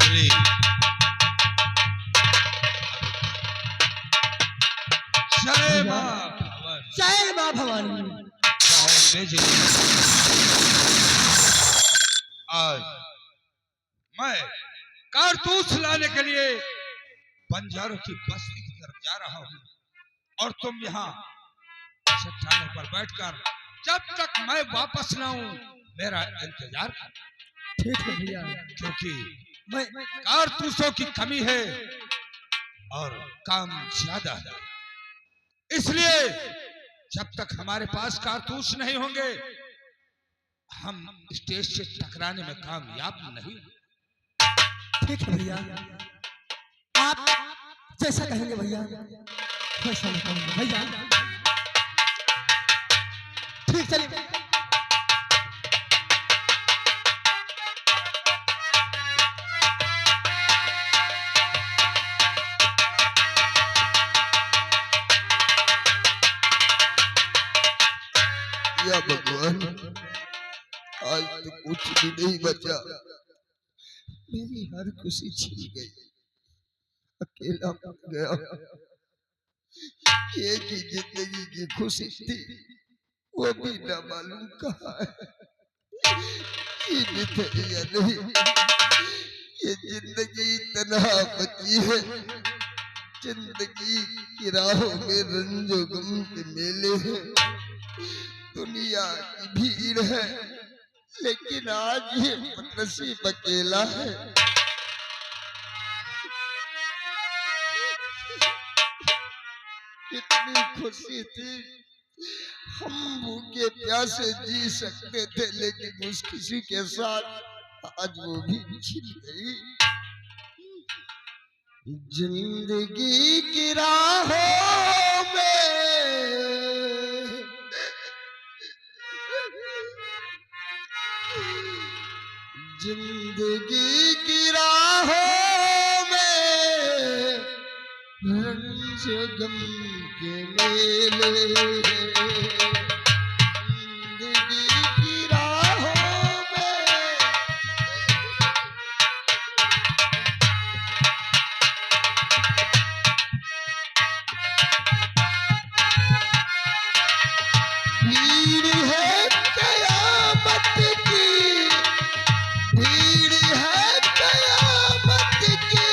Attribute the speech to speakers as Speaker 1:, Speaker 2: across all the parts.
Speaker 1: मुरली। जय मां भवानी।
Speaker 2: जय मां भवानी।
Speaker 1: आज मैं कारतूस लाने के लिए बंजारों की बस्ती की तरफ जा रहा हूँ और तुम यहाँ चट्टानों पर बैठकर जब तक मैं वापस ना आऊं मेरा इंतजार कर।
Speaker 2: ठीक है भैया,
Speaker 1: क्योंकि
Speaker 2: मैं
Speaker 1: कारतूसों की कमी है और काम ज्यादा है, इसलिए जब तक हमारे पास कारतूस नहीं होंगे हम स्टेज से टकराने में कामयाब नहीं।
Speaker 2: ठीक है भैया, आप जैसा कहेंगे भैया वैसा मैं करूंगा भैया। ठीक चलिए।
Speaker 3: या भगवान, आज तो कुछ भी नहीं बचा, मेरी हर खुशी छिन गई, अकेला बन गया। एक ही जिंदगी की खुशी थी, वो भी न मालूम कहाँ है, या नहीं। ये जिंदगी तन्हा बची है, जिंदगी की राहों में रंजो गम के मेले हैं, दुनिया की भीड़ है, लेकिन आज ये नसीब अकेला है। कितनी खुशी थी, हम भूखे प्यासे जी सकते थे, लेकिन उस किसी के साथ आज वो भी छिन गई। जिंदगी की राहों में जिंदगी की राहों में रंज गम के मेले, जिंदगी की राहों में भीड़ है कयामत की, भीड़ है कयामत की,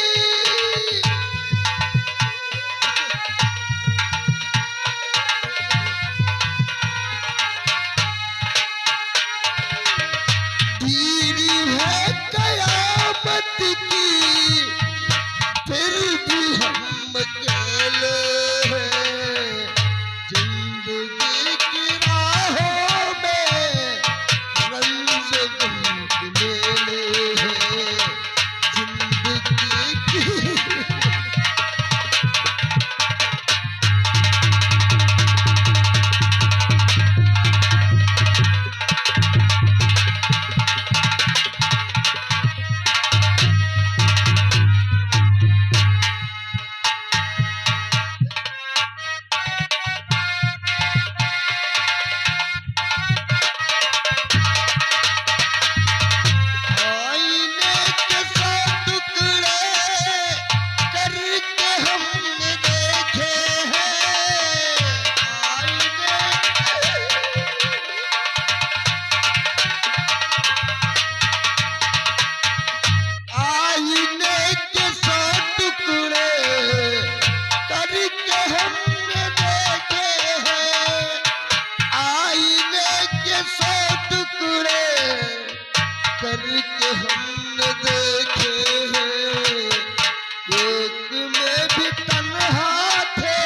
Speaker 3: भीड़ है कयामत की, फिर भी हम अकेले हैं। जिंदगी की राहों में रंज गम के मेले हैं, जिंदगी की आईने के सौ टुकड़े करके हमने देखे हैं। आईने के सौ टुकड़े करके हमने देखे हैं। आईने के सौ टुकड़े करके हमने देखे हैं, एक में भी तन्हा थे,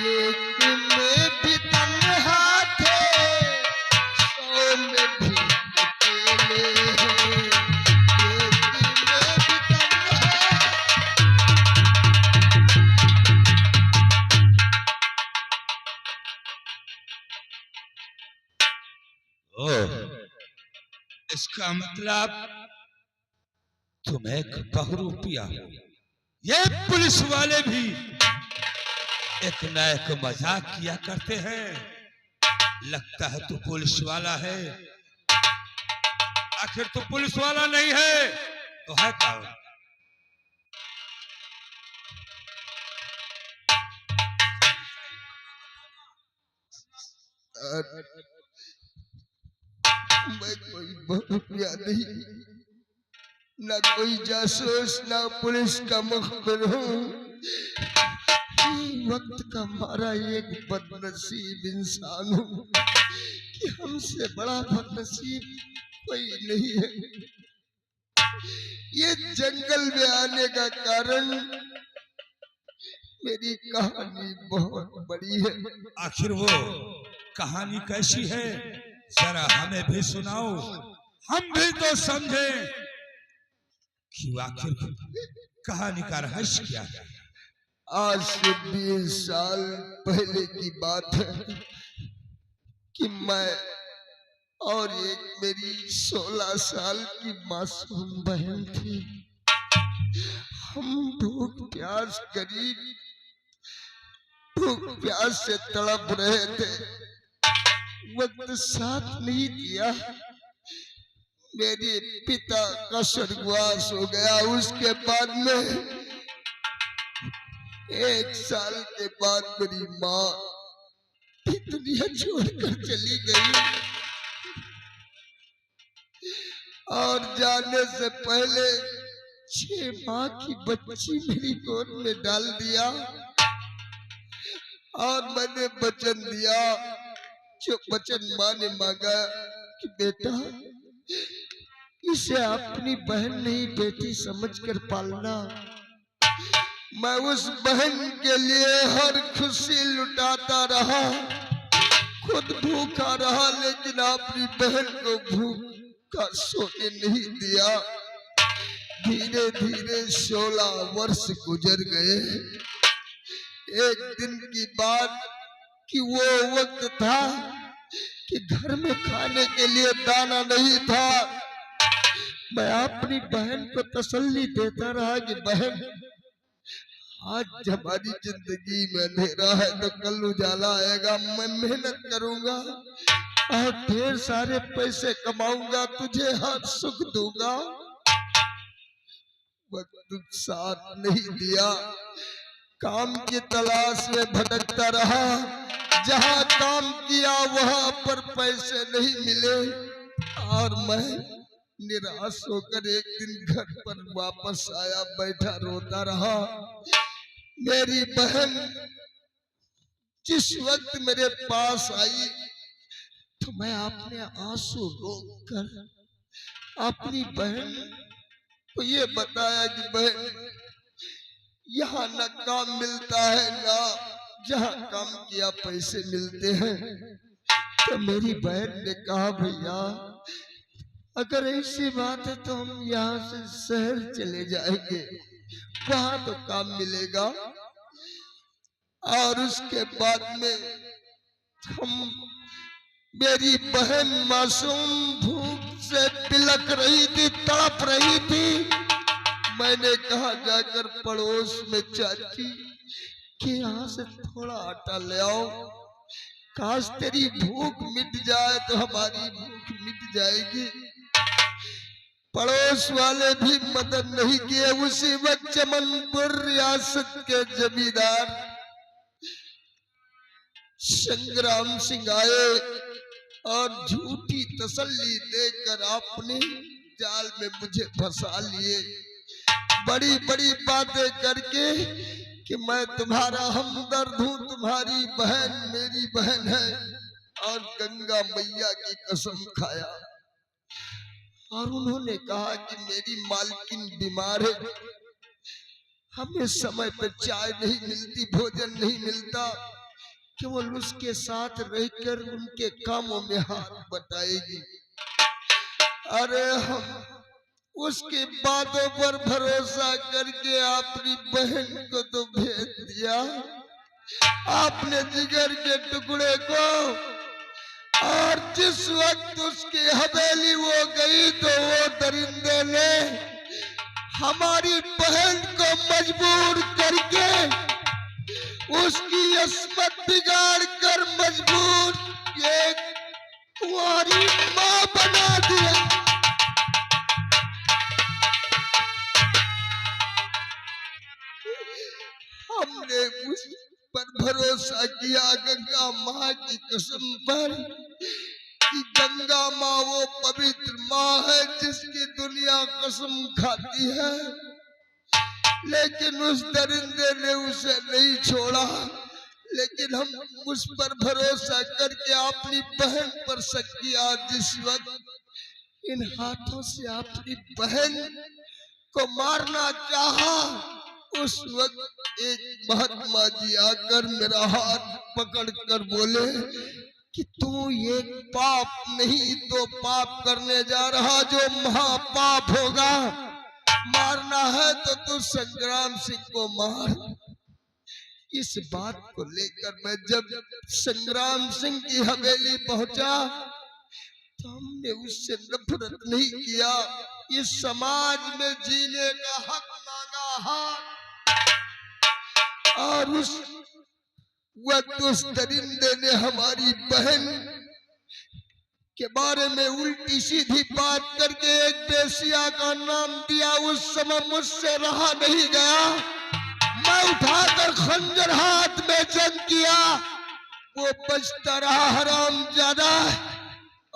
Speaker 3: एक में भी तन्हा थे, सौ में भी अकेले हैं, एक में भी तन्हा।
Speaker 1: ओह, इसका मतलब तुम एक बहुरूपिया हो। ये पुलिस वाले भी एक नए को मजाक किया करते हैं। लगता है तू पुलिस वाला है, आखिर तू पुलिस वाला नहीं है तो है कौन?
Speaker 3: मैं कोई बहुरिया नहीं, ना कोई जासूस, ना पुलिस का मुखबिर हूँ। वक्त का मारा एक बदनसीब इंसान हूँ कि हमसे बड़ा बदनसीब कोई नहीं है। ये जंगल में आने का कारण मेरी कहानी बहुत बड़ी है।
Speaker 1: आखिर वो कहानी कैसी है, जरा हमें भी सुनाओ, हम भी तो समझे कि आखिर कहानी का रहस्य क्या है।
Speaker 3: आज से 20 साल पहले की बात है कि मैं और एक मेरी 16 साल की मासूम बहन थी। हम भूख प्यास से तड़प रहे थे। वक्त साथ नहीं दिया। मेरे पिता का स्वर्गवास हो गया। उसके बाद में 1 साल के बाद मेरी माँ दुनिया छोड़कर चली गई और जाने से पहले 6 माह की बच्ची मेरी गोद में डाल दिया और मैंने वचन दिया, जो वचन माँ ने मांगा कि बेटा इसे अपनी बहन नहीं बेटी समझकर पालना। मैं उस बहन के लिए हर खुशी लुटाता रहा, खुद भूखा रहा, लेकिन अपनी बहन को भूखा सोने नहीं दिया। धीरे धीरे 16 वर्ष गुजर गए। एक दिन की बात कि वो वक्त था कि घर में खाने के लिए दाना नहीं था। मैं अपनी बहन को तसल्ली देता रहा कि बहन आज हमारी जिंदगी में अंधेरा है तो कल उजाला आएगा। मैं मेहनत करूंगा और ढेर सारे पैसे कमाऊंगा, तुझे हर सुख दूंगा। वक्त साथ नहीं दिया। काम की तलाश में भटकता रहा। जहां काम किया वहां पर पैसे नहीं मिले और मैं निराश होकर एक दिन घर पर वापस आया, बैठा रोता रहा। मेरी बहन जिस वक्त मेरे पास आई तो मैं अपने आंसू रोककर अपनी बहन को ये बताया कि बहन यहाँ न काम मिलता है, ना जहाँ काम किया पैसे मिलते हैं। तो मेरी बहन ने कहा भैया अगर ऐसी बात है तो हम यहाँ से शहर चले जाएंगे, वहां तो काम मिलेगा। और उसके बाद में मेरी बहन मासूम भूख से बिलख रही थी, तड़प रही थी। मैंने कहा जाकर पड़ोस में चाची कि यहाँ से थोड़ा आटा ले आओ, काश तेरी भूख मिट जाए तो हमारी भूख मिट जाएगी। पड़ोस वाले भी मदद नहीं किए। उसी वक्त चमनपुर रियासत के जमींदार संग्राम सिंह आए और झूठी तसल्ली देकर अपने जाल में मुझे फंसा लिए, बड़ी बड़ी बातें करके कि मैं तुम्हारा हमदर्द हूँ, तुम्हारी बहन मेरी बहन है, और गंगा मैया की कसम खाया। और उन्होंने कहा कि मेरी मालकिन बीमार है, हमें समय पर चाय नहीं मिलती, भोजन नहीं मिलता, केवल उसके साथ रहकर उनके कामों में हाथ बटाएगी। अरे हम उसकी बातों पर भरोसा करके अपनी बहन को तो भेज दिया, आपने जिगर के टुकड़े को। और जिस वक्त उसकी हवेली वो गई तो वो दरिंदे ने हमारी बहन को मजबूर करके उसकी अस्मत बिगाड़ कर मजबूर एक कुंवारी मां बना दिया। माँ की कसम पर कि गंगा माँ वो पवित्र माँ है जिसकी दुनिया कसम खाती है, लेकिन उस दरिंदे ने उसे नहीं छोड़ा। लेकिन हम उस पर भरोसा करके अपनी बहन पर शक किया। जिस वक्त इन हाथों से अपनी बहन को मारना चाहा, उस वक्त एक महात्मा जी आकर मेरा हाथ पकड़कर बोले कि तू ये पाप नहीं तो पाप करने जा रहा जो महापाप होगा। मारना है तो तू संग्राम सिंह को मार। इस बात को लेकर मैं जब संग्राम सिंह की हवेली पहुंचा तो हमने उससे नफरत नहीं किया, इस समाज में जीने का हक मांगा है। और उस वक्त उस दरिंदे ने हमारी बहन के बारे में उल्टी सीधी बात करके एक बेसिया का नाम दिया। उस समय मुझसे रहा नहीं गया, मैं उठाकर खंजर हाथ में जंग किया। वो बचता रहा हरामजादा,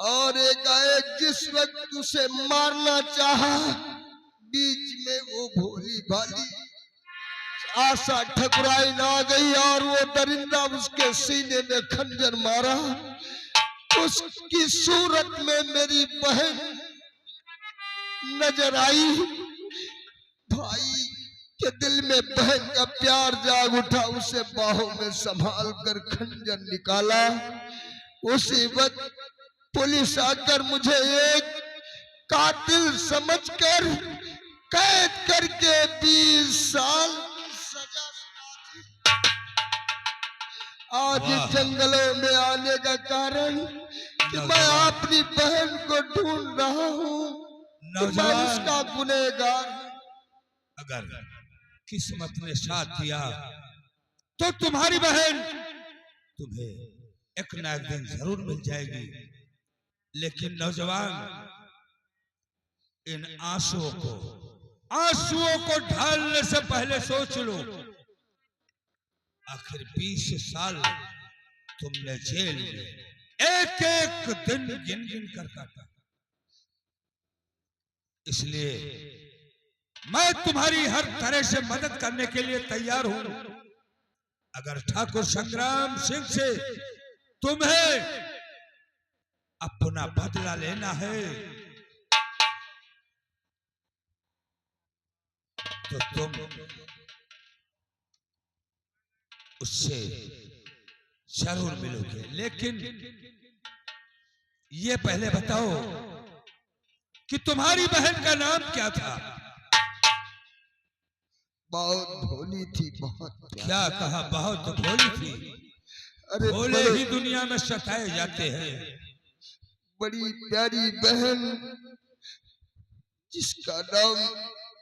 Speaker 3: और एकाएक जिस वक्त उसे मारना चाहा, बीच में वो भोली भाली आशा ठकुराइन आ गई और वो दरिंदा उसके सीने में खंजर मारा। उसकी सूरत में मेरी बहन नजर आई। भाई के दिल में बहन का प्यार जाग उठा, उसे बाहों में संभाल कर खंजर निकाला। उसी वक्त पुलिस आकर मुझे एक कातिल समझकर कैद करके 20 साल सजा सुनाई। आज इस जंगलों में आने का कारण कि मैं अपनी बहन को ढूंढ रहा हूँ, मैं उसका गुनहगार।
Speaker 1: अगर किस्मत ने साथ दिया तो तुम्हारी बहन तुम्हें एक ना एक दिन जरूर मिल जाएगी। लेकिन नौजवान, इन आंसुओं को ढालने से पहले सोच लो, आखिर 20 साल तुमने जेल में एक एक दिन गिन गिन कर काटा। इसलिए मैं तुम्हारी हर तरह से मदद करने के लिए तैयार हूं। अगर ठाकुर संग्राम सिंह से तुम्हें अपना बदला लेना है तो तुम उससे जरूर मिलोगे। लेकिन ये पहले बताओ कि तुम्हारी बहन का नाम क्या था?
Speaker 3: बहुत भोली थी, बहुत।
Speaker 1: क्या कहा? बहुत भोली थी।
Speaker 3: अरे
Speaker 1: भोले ही दुनिया में सताए जाते हैं।
Speaker 3: बड़ी प्यारी बहन जिसका नाम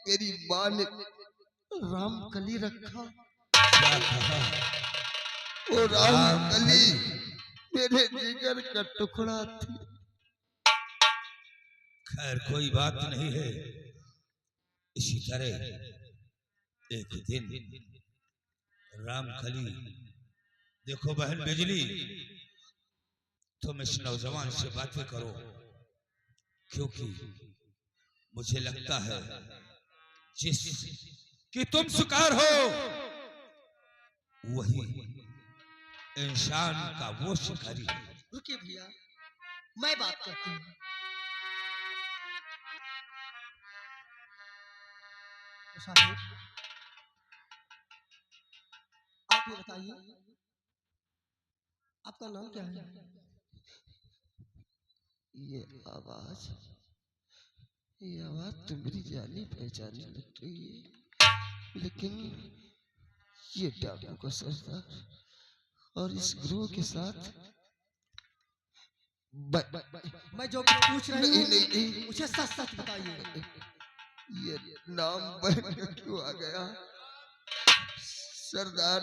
Speaker 3: मेरी माँ ने रामकली रखा।
Speaker 1: क्या कहा?
Speaker 3: वो रामकली मेरे जिगर का टुकड़ा थी।
Speaker 1: खैर कोई बात नहीं है। इसी तरह एक दिन रामकली, देखो बहन बिजली, तुम इस नौजवान से बातें करो, क्योंकि मुझे लगता है जिस कि तुम शिकार हो वही इंसान का वो शिकारी है।
Speaker 2: रुकिए भैया, मैं बात करती हूँ। आप ये बताइए, आपका नाम क्या है?
Speaker 3: ये आवाज तो मेरी जानी पहचानी लग रही है, लेकिन ये डाकू का सरदार और इस ग्रोह के साथ
Speaker 2: मैं जो कुछ पूछ रही हूँ
Speaker 3: नहीं,
Speaker 2: मुझे सच सच बताइए।
Speaker 3: ये नाम बहन का क्यों आ गया? सरदार,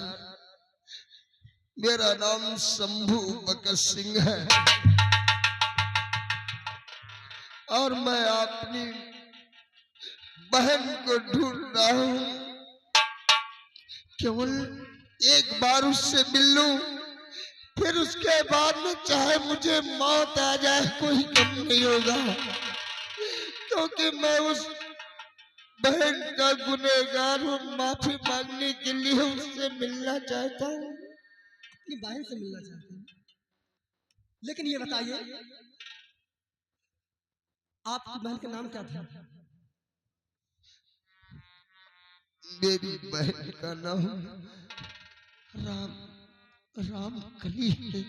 Speaker 3: मेरा नाम शंभू बकत सिंह है और मैं अपनी बहन को ढूंढ रहा हूँ। केवल एक बार उससे मिल लूं, फिर उसके बाद में चाहे मुझे मौत आ जाए कोई कम नहीं होगा, क्योंकि मैं उस बहन का गुनहगार हूँ। माफी मांगने के लिए उससे मिलना चाहता हूँ।
Speaker 2: अपनी बहन से मिलना चाहते हैं, लेकिन ये बताइए आपकी बहन का नाम क्या था?
Speaker 3: मेरी बहन का नाम राम कली है।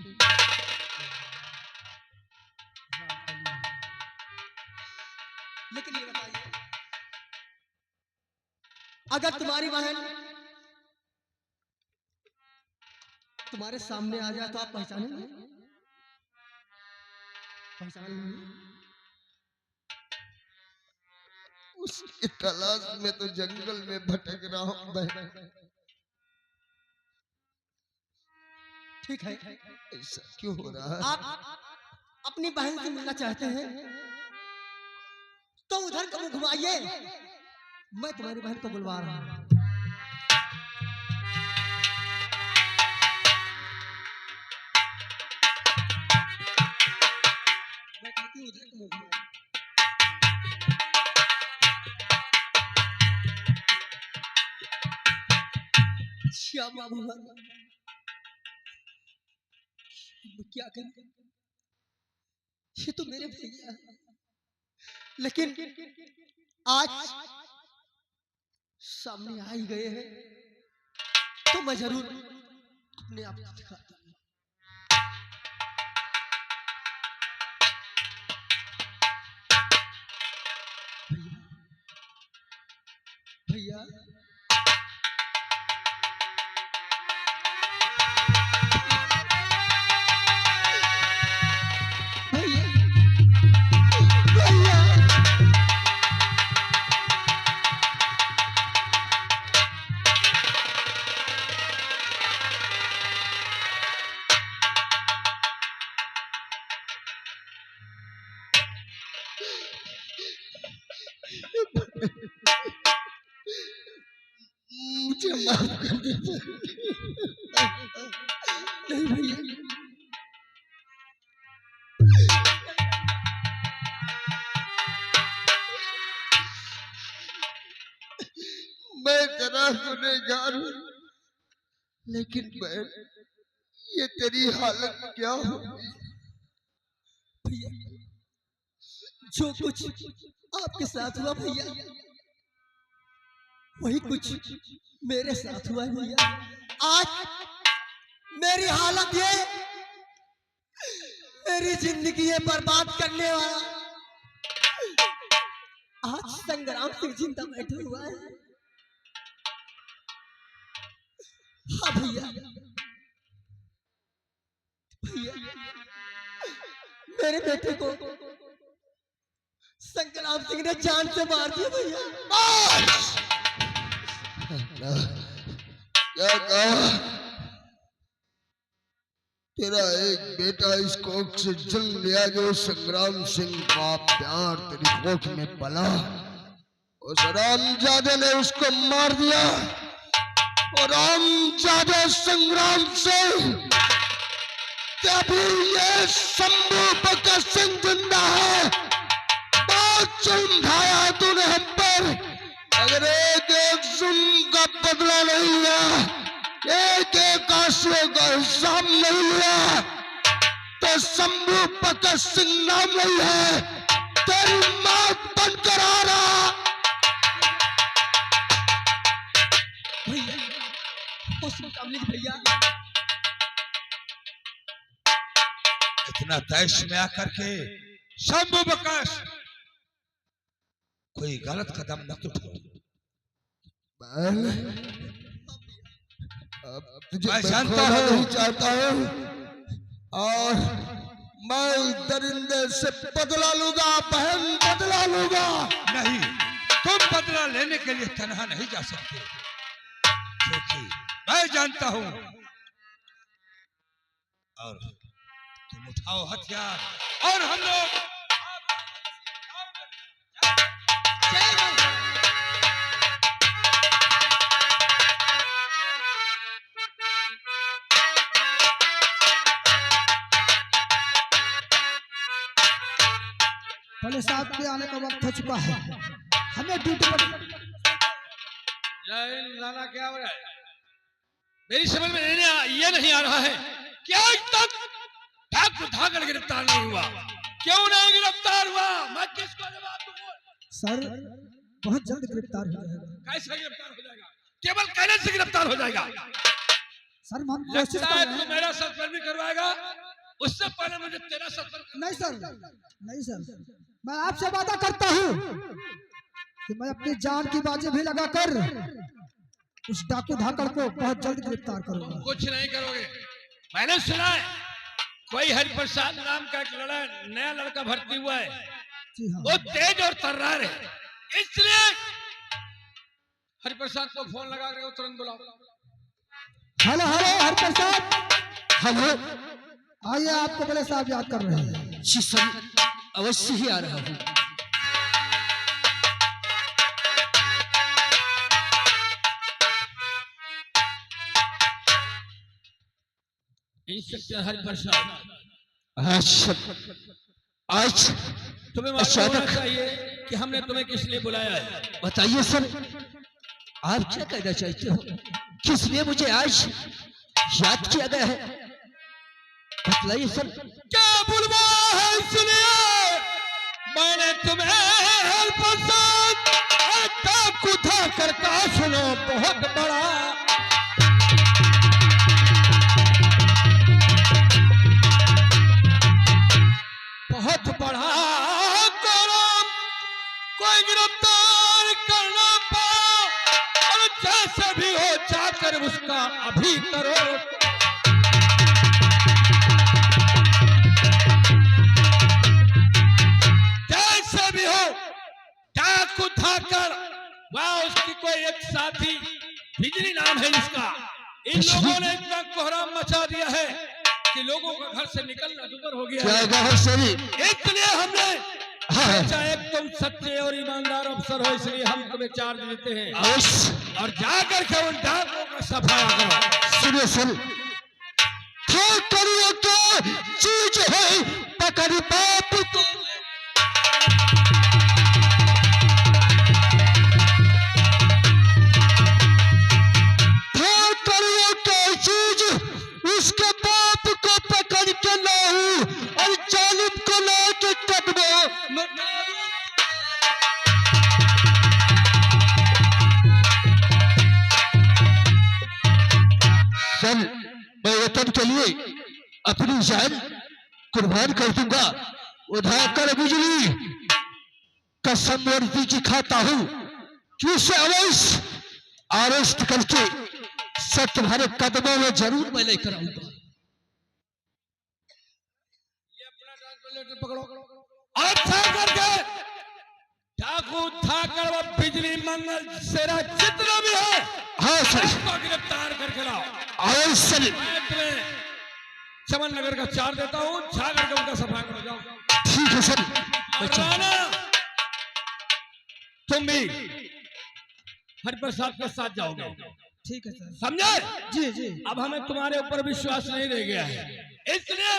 Speaker 2: लेकिन ये बताइए, अगर तुम्हारी बहन तुम्हारे सामने आ जाए तो आप पहचानेंगे? पहचान लेंगे?
Speaker 3: उसकी तलाश में तो जंगल में भटक रहा हूँ बहन।
Speaker 2: ठीक है,
Speaker 3: ऐसा क्यों हो रहा है?
Speaker 2: आप अपनी बहन से मिलना चाहते हैं तो उधर को मुंह घुमाइए, मैं तुम्हारी बहन को बुलवा रहा हूँ। मैं कहती हूँ उधर को मुंह घुमाइए। श्यामा भगवान, मैं क्या करूं? ये तो मेरे भैया हैं, लेकिन आज सामने आ ही गए हैं तो मैं जरूर अपने आप को दिखाता हूं। भैया, भैया, भैया,
Speaker 3: मुझे माफ कर दीजिए।
Speaker 2: नहीं भैया,
Speaker 3: मैं तेरा गुनहगार हूँ, लेकिन बहन ये तेरी हालत क्या हो गई?
Speaker 2: भैया, जो कुछ आपके साथ हुआ भैया, वही कुछ मेरे साथ हुआ है भैया। आज मेरी हालत ये, मेरी जिंदगी ये बर्बाद करने वाला आज संग्राम सिंह जिंदा बैठा हुआ है। हाँ भैया, भैया, मेरे बेटे को संग्राम सिंह ने जान से मार दिया भैया।
Speaker 3: क्या कहा? तेरा एक बेटा इस कोख से जन्म लिया, जो संग्राम सिंह का प्यार तेरी कोख में पला, उस रामजादे ने उसको मार दिया। और रामजादे संग्राम सिंह, तभी ये शंभू भगत सिंह जिंदा है। बहुत जुल्म ढाया तूने हम पर, अगर एक एक जुल्म का बदला नहीं लिया, एक एक आंसू का हिसाब नहीं लिया, तो शंभू भगत सिंह नाम नहीं है, तेरी मौत बनकर आ रहा।
Speaker 2: भैया, होश में काम लीजिए भैया।
Speaker 1: इतना दैश में आकर के शंभू बकस कोई गलत कदम मत उठाओ।
Speaker 3: अब तुझे
Speaker 1: मैं
Speaker 3: मैं
Speaker 1: जानता
Speaker 3: खोना
Speaker 1: हूं।
Speaker 3: नहीं चाहता हूं, और मैं दरिंदे से बदला लूंगा बहन, बदला लूंगा।
Speaker 1: नहीं, तुम बदला लेने के लिए तनहा नहीं जा सकते, क्योंकि मैं जानता हूं। और तुम उठाओ हथियार और हम लोग
Speaker 2: पहले साहब के आने का वक्त हो चुका है, हमें ड्यूटी पर।
Speaker 1: लाला क्या हो रहा है? मेरी समझ में ये नहीं आ रहा है कि आज तक ठाकुर धाकड़ गिरफ्तार नहीं हुआ। क्यों नहीं गिरफ्तार हुआ? मैं किसको जवाब दूंगा?
Speaker 2: सर बहुत जल्द गिरफ्तार हो जाएगा।
Speaker 1: कैसे गिरफ्तार हो जाएगा? केवल कहने से गिरफ्तार हो जाएगा?
Speaker 2: सर हम कोशिश
Speaker 1: लगता
Speaker 2: कर
Speaker 1: है
Speaker 2: रहे
Speaker 1: तू
Speaker 2: हैं।
Speaker 1: मेरा सस्पेंड भी करवाएगा, उससे पहले मुझे तेरा सस्पेंड।
Speaker 2: नहीं सर, नहीं सर, मैं आपसे वादा करता हूँ कि मैं अपनी जान की बाजी भी लगाकर उस डाकू धाकड़ को बहुत जल्द गिरफ्तार करूंगा।
Speaker 1: कुछ नहीं करोगे। मैंने सुना है कोई हरिप्रसाद नाम का एक नया लड़का भर्ती हुआ है।
Speaker 2: जी हाँ।
Speaker 1: वो तेज और तर्रार है, इसलिए हरिप्रसाद को फोन लगा रहे हो, तुरंत बुलाओ।
Speaker 2: हेलो हेलो हरिप्रसाद, हेलो, आइए, आपको बड़े साहब याद कर रहे हैं।
Speaker 3: जी सर, अवश्य ही आ रहा हूँ।
Speaker 1: इंस्पेक्टर हरिप्रसाद,
Speaker 3: आज
Speaker 1: तुम्हें मालूम होना चाहिए कि हमने तुम्हें किस लिए बुलाया है।
Speaker 3: बताइए सर, आप क्या कहना चाहते हो? किस लिए मुझे आज याद किया गया है? बतलाइए सर।
Speaker 1: क्या बुलवा है? सुनिए, मैंने तुम्हें हरिप्रसाद डाकू धाकड़ का सुनो बहुत बड़ा काम कोई गिरफ्तार करना पाओ, और जैसे भी हो जाकर उसका अभी करो। जैसे भी हो, डाकू धाकड़ वह उसकी कोई एक साथी बिजली नाम है जिसका, इन लोगों ने इतना कोहराम मचा दिया है कि लोगों का घर से निकलना दुभर हो गया है। इसलिए हमने चाहे तुम सच्चे और ईमानदार अफसर हो, इसलिए हम तुम्हें चार्ज देते हैं और जाकर के उन डाकुओं का सफाया करो।
Speaker 3: सुनिए सर, ठाकुरियों की चीज है पकड़ बाप को। ठाकुरियों की चीज उसके बाप को पकड़ के लाऊं और जालिम को लाके कदमों सर, मैं वतन के लिए अपनी जान कुर्बान कर दूंगा। उधाकर बिजली कसम वर्दी की खाता हूं कि उसे अवश्य अरेस्ट करके सब तुम्हारे कदमों में जरूर मैं लेकर आऊंगा।
Speaker 1: ये अपना ट्रांसलेटर पकड़ो और था करके डाकू धाकड़ व बिजली मंगल सेरा जितना भी है,
Speaker 3: हाँ सर,
Speaker 1: सबको गिरफ्तार करके लाओ।
Speaker 3: अवश्य।
Speaker 1: मैं तुम्हें चमन नगर का चार्ज देता हूँ, जा करके उनका सफाया करो, जाओ।
Speaker 3: ठीक है सर।
Speaker 1: तुम भी हरिप्रसाद के साथ जाओगे,
Speaker 2: ठीक है सर।
Speaker 1: समझे?
Speaker 2: जी जी।
Speaker 1: अब हमें तुम्हारे ऊपर विश्वास नहीं रह गया है, इसलिए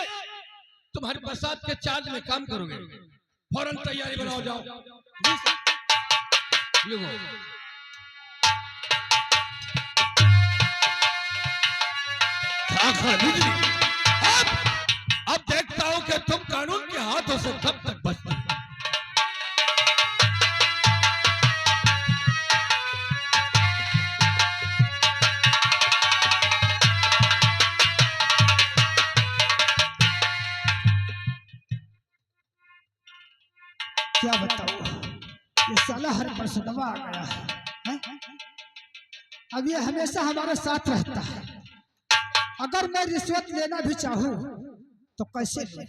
Speaker 1: तुम हरिप्रसाद के चार्ज में काम करोगे। फौरन तैयारी बनाओ, जाओ। अब देखता हूं कि तुम कानून के हाथों से कब तक बचते हो।
Speaker 2: क्या बताऊं, ये साला हरिप्रसादवा आ गया है, हैं? अब ये हमेशा हमारे साथ रहता है। अगर मैं रिश्वत लेना भी चाहूं तो कैसे ले?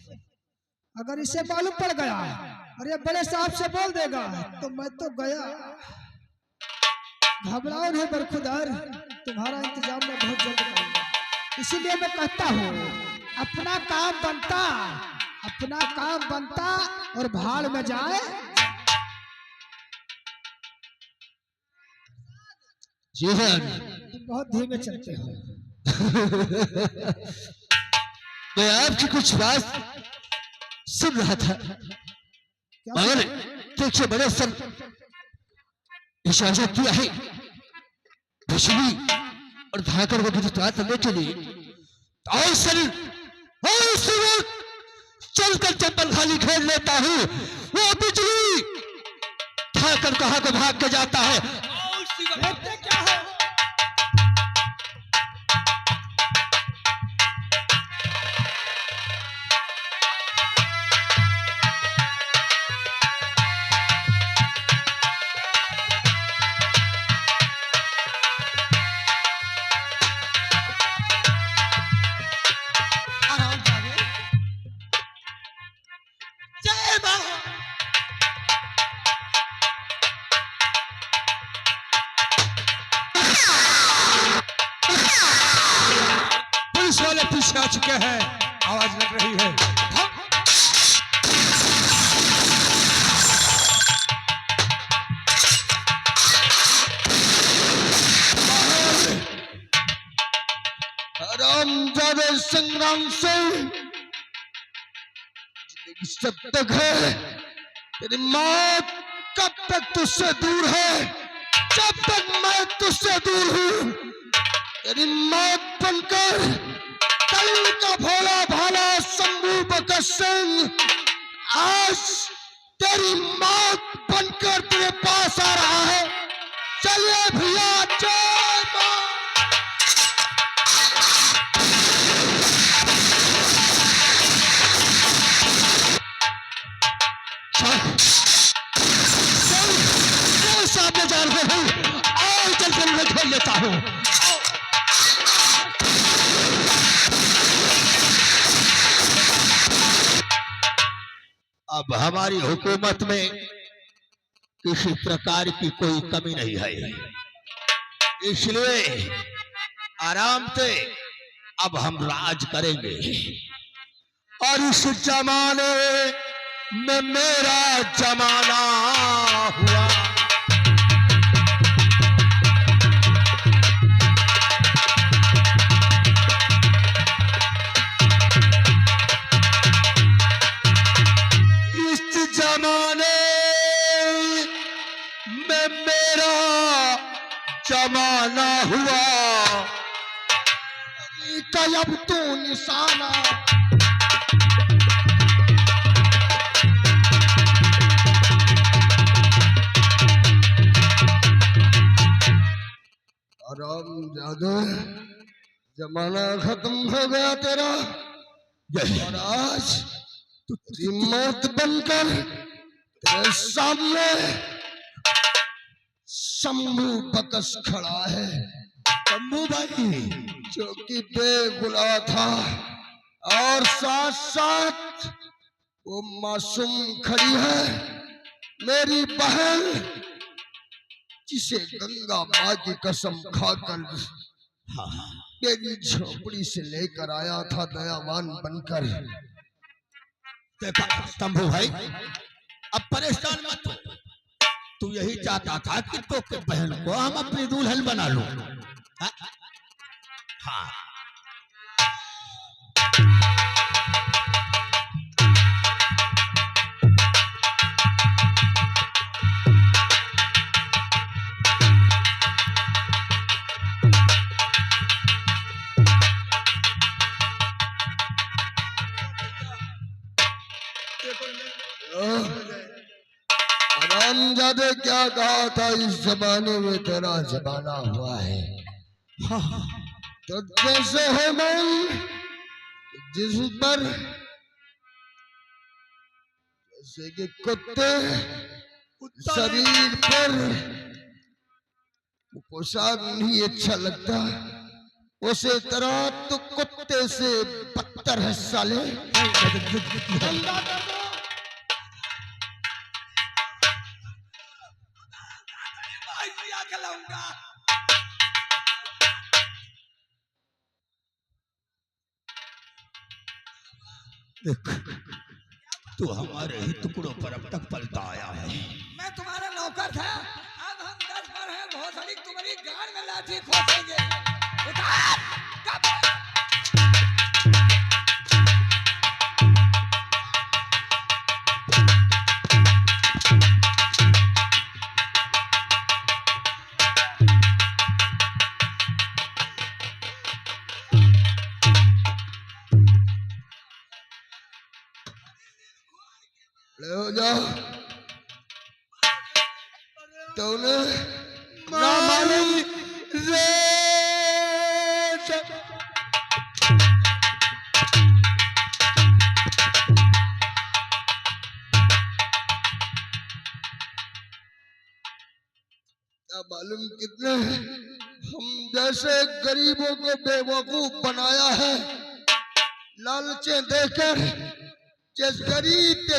Speaker 2: अगर इसे मालूम पड़ गया और ये बड़े साहब से बोल देगा तो मैं तो गया। घबराओ नहीं बरखुदार, तुम्हारा इंतजाम मैं बहुत जल्द करूंगा। इसीलिए मैं कहता हूँ, अपना काम बनता और भाड़ में जाए।
Speaker 3: जी हाँ,
Speaker 2: तुम बहुत धीमे चलते हो।
Speaker 3: मैं आपकी कुछ बात सुन रहा था। मगर तुझसे बड़े सर इजाजत किया है बिजली और धाकर को गिरफ्तार करने के लिए। आओ सर, चलकर चप्पल खाली खेल लेता हूँ। वो बिजली धाकर कहाँ को भाग के जाता है।
Speaker 2: क्या है?
Speaker 1: पुलिस वाले पीछे आ चुके हैं, आवाज लग रही है।
Speaker 3: हरामजादे संग्राम सिंह, जब तक है तेरी मौत कब तक तुझसे दूर है, जब तक मैं तुझसे दूर हूं। तेरी मौत बनकर कल का भोला भाला शंभू भगत सिंह आज तेरी मौत बनकर तेरे पास आ रहा है। चलिए भैया, जय मां। सामने जा रहे हूँ, आओ चलकर मैं खोल लेता हूँ। अब हमारी हुकूमत में किसी प्रकार की कोई कमी नहीं है, इसलिए आराम से अब हम राज करेंगे। और इस जमाने में मेरा जमाना हुआ। जमाने में मेरा जमाना हुआ, अब तो निशाना। हरामजादे, जमाना खत्म हो गया तेरा, और आज तेरी मौत बनकर तेरे सामने शंभू बकस खड़ा है। शंभू भाई जो कि बेगुनाह था, और साथ साथ वो मासूम खड़ी है, मेरी बहन, जिसे गंगा माँ की कसम खाकर मेरी झोपड़ी से लेकर आया था दयावान बनकर। देखा शंभू भाई, अब परेशान मत हो। तू यही चाहता था कि तो के बहन को हम अपनी दुल्हन बना लो। हाँ, हरामजादे क्या कहा था, इस जमाने में तेरा जमाना हुआ है। तो जैसे है मन, जिस पर जैसे कि कुत्ते शरीर पर पोशाक नहीं अच्छा लगता, उसे तरह तो कुत्ते से बदतर है साले। तू हमारे ही टुकड़ों पर अब तक पलता आया है।
Speaker 2: मैं तुम्हारा नौकर था, अब हम 10 पर हैं, भोसड़ी तुम्हारी गाड़ में लाठी खोसेंगे। उतार!
Speaker 3: खड़े हो जाओ। तूने
Speaker 2: ना मालूम
Speaker 3: क्या मालूम कितने हम जैसे गरीबों को बेवकूफ बनाया है, लालचें देकर जिस गरीब के